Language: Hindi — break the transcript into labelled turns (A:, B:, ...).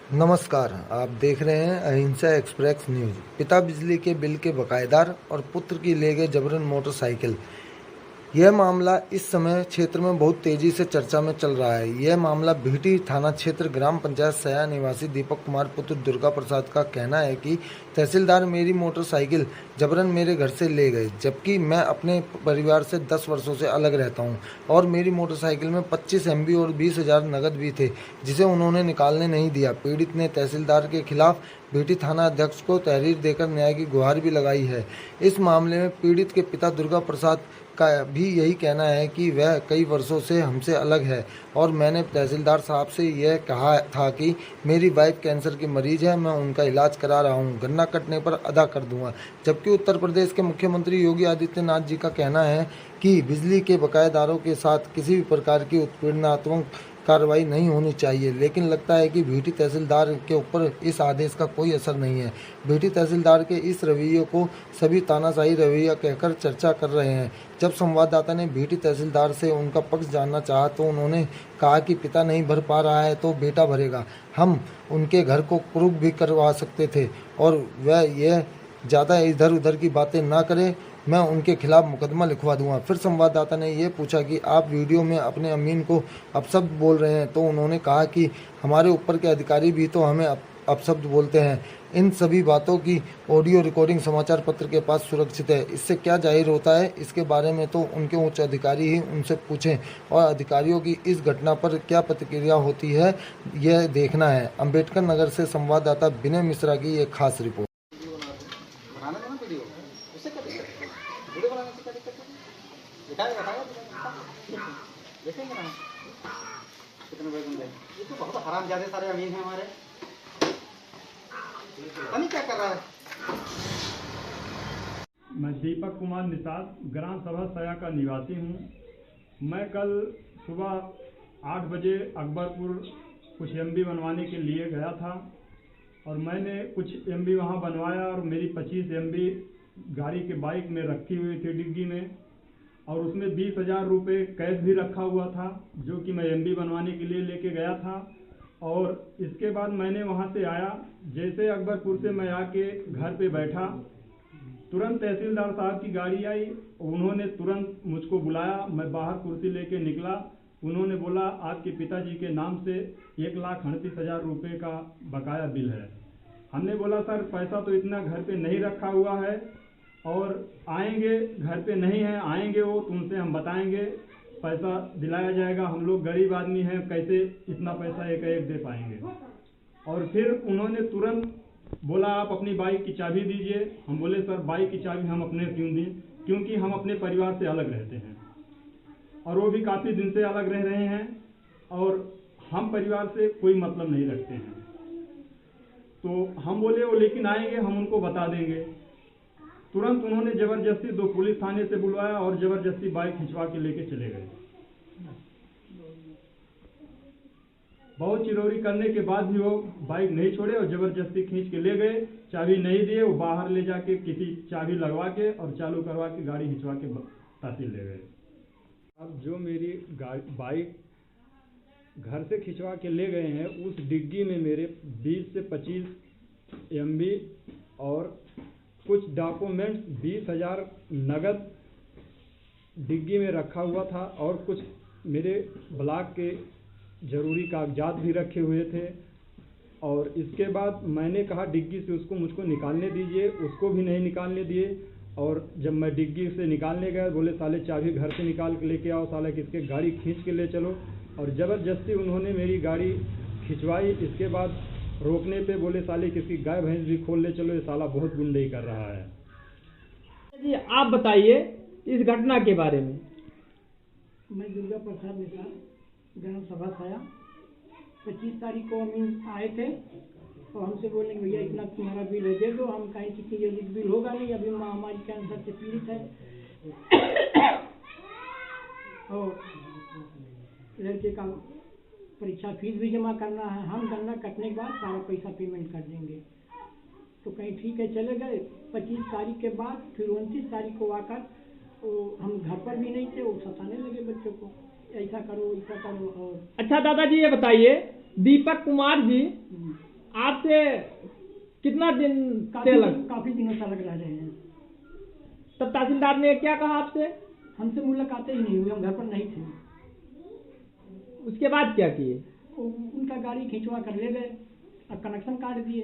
A: नमस्कार, आप देख रहे हैं अहिंसा एक्सप्रेस न्यूज। पिता बिजली के बिल के बकायेदार और पुत्र की ले गए जबरन मोटरसाइकिल। यह मामला इस समय क्षेत्र में बहुत तेजी से चर्चा में चल रहा है। यह मामला भीटी थाना क्षेत्र ग्राम पंचायत सया निवासी दीपक कुमार पुत्र दुर्गा प्रसाद का कहना है कि तहसीलदार मेरी मोटरसाइकिल जबरन मेरे घर से ले गए, जबकि मैं अपने परिवार से 10 वर्षों से अलग रहता हूं और मेरी मोटरसाइकिल में 25 एमबी और 20,000 नकद भी थे, जिसे उन्होंने निकालने नहीं दिया। पीड़ित ने तहसीलदार के खिलाफ भीटी थाना अध्यक्ष को तहरीर देकर न्याय की गुहार भी लगाई है। इस मामले में पीड़ित के पिता दुर्गा प्रसाद का भी यही कहना है कि वह कई वर्षों से हमसे अलग है और मैंने तहसीलदार साहब से यह कहा था कि मेरी वाइफ कैंसर की मरीज है, मैं उनका इलाज करा रहा हूं, गन्ना कटने पर अदा कर दूंगा। जबकि उत्तर प्रदेश के मुख्यमंत्री योगी आदित्यनाथ जी का कहना है कि बिजली के बकायेदारों के साथ किसी भी प्रकार की उत्पीड़नात्मक कार्रवाई नहीं होनी चाहिए, लेकिन लगता है कि भीटी तहसीलदार के ऊपर इस आदेश का कोई असर नहीं है। भीटी तहसीलदार के इस रवैये को सभी तानाशाही रवैया कहकर चर्चा कर रहे हैं। जब संवाददाता ने भीटी तहसीलदार से उनका पक्ष जानना चाहा तो उन्होंने कहा कि पिता नहीं भर पा रहा है तो बेटा भरेगा। हम उनके घर को कुर्क भी करवा सकते थे और वह यह ज़्यादा इधर उधर की बातें ना करें, मैं उनके खिलाफ मुकदमा लिखवा दूंगा। फिर संवाददाता ने ये पूछा कि आप वीडियो में अपने अमीन को अपशब्द बोल रहे हैं, तो उन्होंने कहा कि हमारे ऊपर के अधिकारी भी तो हमें अपशब्द बोलते हैं। इन सभी बातों की ऑडियो रिकॉर्डिंग समाचार पत्र के पास सुरक्षित है। इससे क्या जाहिर होता है, इसके बारे में तो उनके उच्च अधिकारी ही उनसे पूछें और अधिकारियों की इस घटना पर क्या प्रतिक्रिया होती है, यह देखना है। अम्बेडकर नगर से संवाददाता विनय मिश्रा की एक खास रिपोर्ट।
B: बनाना था ना वीडियो, उससे क्या दिक्कत है? वीडियो बनाने से क्या दिक्कत है? दिखाएगा दिखाएगा देखेंगे ना कितने बैगन गए। ये तो बहुत हरामजादे सारे अमीन हैं हमारे। पता नहीं क्या कर रहा है।
C: मैं दीपक कुमार निषाद ग्राम सभा सया का निवासी हूँ। मैं कल सुबह 8 बजे अकबरपुर कुछ एमबी बनवाने के लिए गया था और मैंने कुछ एमबी वहाँ बनवाया और मेरी 25 एमबी गाड़ी के बाइक में रखी हुई थी डिग्गी में, और उसमें 20,000 रुपये कैश भी रखा हुआ था जो कि मैं एमबी बनवाने के लिए लेके गया था। और इसके बाद मैंने वहाँ से आया, जैसे अकबरपुर से मैं आके घर पे बैठा, तुरंत तहसीलदार साहब की गाड़ी आई। उन्होंने तुरंत मुझको बुलाया, मैं बाहर कुर्सी लेके निकला। उन्होंने बोला आपके पिताजी के नाम से 1,38,000 रुपये का बकाया बिल है। हमने बोला सर पैसा तो इतना घर पे नहीं रखा हुआ है और आएंगे, घर पे नहीं है, आएंगे वो तो उनसे हम बताएंगे, पैसा दिलाया जाएगा। हम लोग गरीब आदमी हैं, कैसे इतना पैसा एक दे पाएंगे। और फिर उन्होंने तुरंत बोला आप अपनी बाइक की चाबी दीजिए। हम बोले सर बाइक की चाबी हम अपने क्यों दें, क्योंकि हम अपने परिवार से अलग रहते हैं और वो भी काफ़ी दिन से अलग रह रहे हैं और हम परिवार से कोई मतलब नहीं रखते हैं। तो हम बोले वो लेकिन आएंगे, हम उनको बता देंगे। तुरंत उन्होंने ज़बरदस्ती 2 पुलिस थाने से बुलवाया और ज़बरदस्ती बाइक खिंचवा के लेके चले गए। बहुत चिरौरी करने के बाद भी वो बाइक नहीं छोड़े और ज़बरदस्ती खींच के ले गए। चाबी नहीं दिए, वो बाहर ले जाके किसी चाबी लगवा के और चालू करवा के गाड़ी खिंचवा के तहसील ले गए। अब जो मेरी बाइक घर से खिंचवा के ले गए हैं, उस डिग्गी में मेरे 20 से 25 एमबी और कुछ डॉक्यूमेंट्स 20,000 नगद डिग्गी में रखा हुआ था और कुछ मेरे ब्लॉक के ज़रूरी कागजात भी रखे हुए थे। और इसके बाद मैंने कहा डिग्गी से उसको मुझको निकालने दीजिए, उसको भी नहीं निकालने दिए। और जब मैं डिग्गी से निकालने गया बोले साले चाबी घर से निकाल के लेके आओ, साले किसके गाड़ी खींच के ले चलो। और ज़बरदस्ती उन्होंने मेरी गाड़ी खिंचवाई। इसके बाद रोकने पे बोले साले किसकी गाय भैंस भी खोल ले चलो, ये साला बहुत गुंडई कर रहा है।
D: जी आप बताइए इस घटना के बारे में।
E: मैं दुर्गा प्रसाद निषाद ग्राम सभा साया 25 तारीख को हम आए थे और हमसे बोले कि भैया इतना तुम्हारा बिल है दे दो। हम कहें कितनी जल्दी बिल होगा नहीं, अभी माँ हमारी कैंसर से पीड़ित है और लड़के का परीक्षा फीस भी जमा करना है। हम गन्ना कटने के बाद सारा पैसा पेमेंट कर देंगे। तो कहीं ठीक है चले गए। 25 तारीख के बाद फिर 29 तारीख को आकर हम घर पर भी नहीं थे, वो सताने लगे बच्चों को, ऐसा करो ऐसा करो। और
D: अच्छा दादाजी ये बताइए, दीपक कुमार जी आपसे कितना दिन से
E: काफी दिनों से अलग रह रहे हैं।
D: तब तहसीलदार ने क्या कहा आपसे?
E: हमसे मुलाकातें ही नहीं हुई, हम घर पर नहीं थे।
D: उसके बाद क्या किए?
E: उनका गाड़ी खिंचवा कर ले गए और कनेक्शन काट दिए।